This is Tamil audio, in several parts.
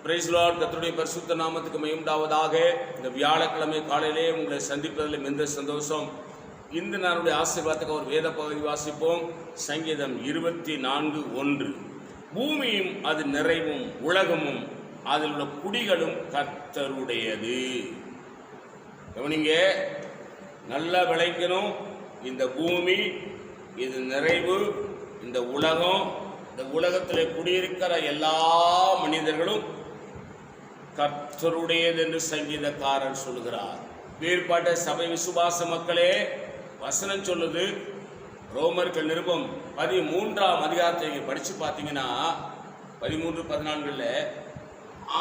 Price Lord. கர்த்தருடைய பரிசுத்த நாமத்துக்கு மகிமை உண்டாவதாக. இந்த வியாழக்கிழமை காலையிலே உங்களை சந்திப்பதில் மிகுந்த சந்தோஷம். இந்த நாளுடைய ஆசீர்வாதத்துக்கு ஒரு வேத பகுதி வாசிப்போம். சங்கீதம் 24:1. பூமியும் அது நிறைவும் உலகமும் அதில் உள்ள குடிகளும் கர்த்தருடையது. கவனிங்க, நல்லா விளைக்கணும். இந்த பூமி, இது நிறைவு, இந்த உலகம், இந்த உலகத்தில் குடியிருக்கிற எல்லா மனிதர்களும் கர்த்தருடையது என்று சங்கீதக்காரன் சொல்கிறார். வேறுபாட்ட சபை விசுவாச மக்களே, வசனம் சொல்லுது. ரோமர்கள் நிருபம் 13ஆம் அதிகாரத்தை படித்து பார்த்தீங்கன்னா 13-14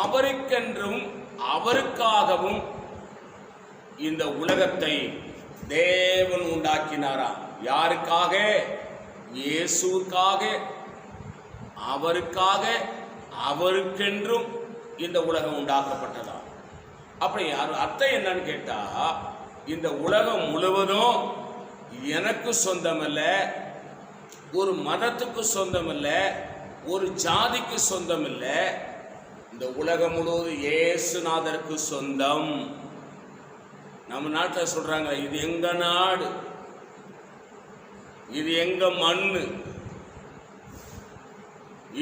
அவருக்கென்றும் அவருக்காகவும் இந்த உலகத்தை தேவன் உண்டாக்கினாராம். யாருக்காக? இயேசுவுக்காக, அவருக்காக, அவருக்கென்றும் இந்த உலகம் உண்டாக்கப்பட்டதா. அப்படி அர்த்தம் என்னன்னு கேட்டா, இந்த உலகம் முழுவதும் எனக்கு சொந்தமல்ல, ஒரு மதத்துக்கு சொந்தமல்ல, ஒரு ஜாதிக்கு சொந்தமில்ல. இந்த உலகம் முழுவதும் இயேசுநாதருக்கு சொந்தம். நம்ம நாட்டில் சொல்றாங்க, இது எங்க நாடு, இது எங்க மண்ணு,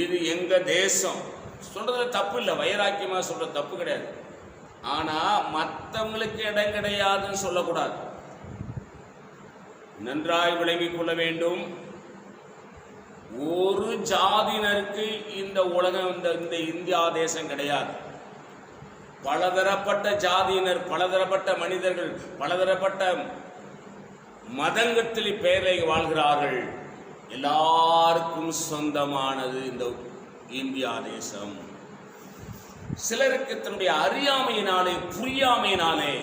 இது எங்க தேசம். சொல்றது தப்பு இல்லை, வைராக்கியமா சொல்றது தப்பு கிடையாது. ஆனா மற்றவங்களுக்கு இடம் கிடையாதுன்னு சொல்லக்கூடாது. நன்றாய் விளங்கிக் கொள்ள வேண்டும். ஒரு ஜாதியினருக்கு இந்த உலகம், இந்த இந்தியா தேசம் கிடையாது. பலதரப்பட்ட ஜாதியினர், பலதரப்பட்ட மனிதர்கள், பலதரப்பட்ட மதங்கத்தில் பேரை வாழ்கிறார்கள். எல்லாருக்கும் சொந்தமானது இந்த இந்தியா தேசம். சிலருக்கு தன்னுடைய அறியாமையினாலே, புரியாமையினாலே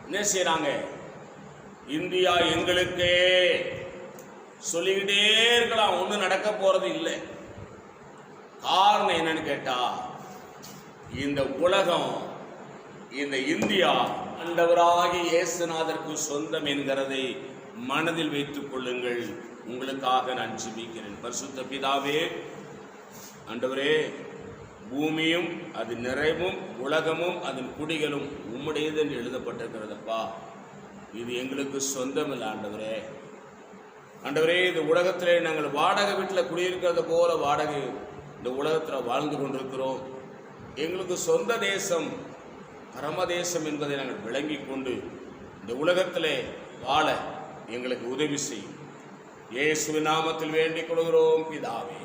என்ன செய்யறாங்க? இந்தியா எங்களுக்கே சொல்லிக்கிட்டே இருக்கலாம். ஒன்றும் நடக்க போறது இல்லை. காரணம் என்னன்னு கேட்டா, இந்த உலகம், இந்த இந்தியா ஆண்டவராகிய இயேசுநாதருக்கு சொந்தம் என்கிறதை மனதில் வைத்துக் கொள்ளுங்கள். உங்களுக்காக நான் ஜெபிக்கிறேன். பரிசுத்த பிதாவே, ஆண்டவரே, பூமியும் அது நிறைவும் உலகமும் அதன் குடிகளும் உம்முடையது என்று எழுதப்பட்டிருக்கிறதப்பா. இது எங்களுக்கு சொந்தம் இல்லை ஆண்டவரே. ஆண்டவரே, இந்த உலகத்திலே நாங்கள் வாடகை வீட்டில் குடியிருக்கிறது போல வாடகை இந்த உலகத்தில் வாழ்ந்து கொண்டிருக்கிறோம். எங்களுக்கு சொந்த தேசம் பரமதேசம் என்பதை நாங்கள் விளங்கி கொண்டு இந்த உலகத்திலே வாழ எங்களுக்கு உதவி செய்யும். இயேசுவின் நாமத்தில் வேண்டிக் கொள்கிறோம் பிதாவே,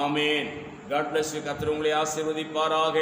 ஆமேன். God bless you. கர்த்தர் உங்களை ஆசீர்வதிப்பாராக.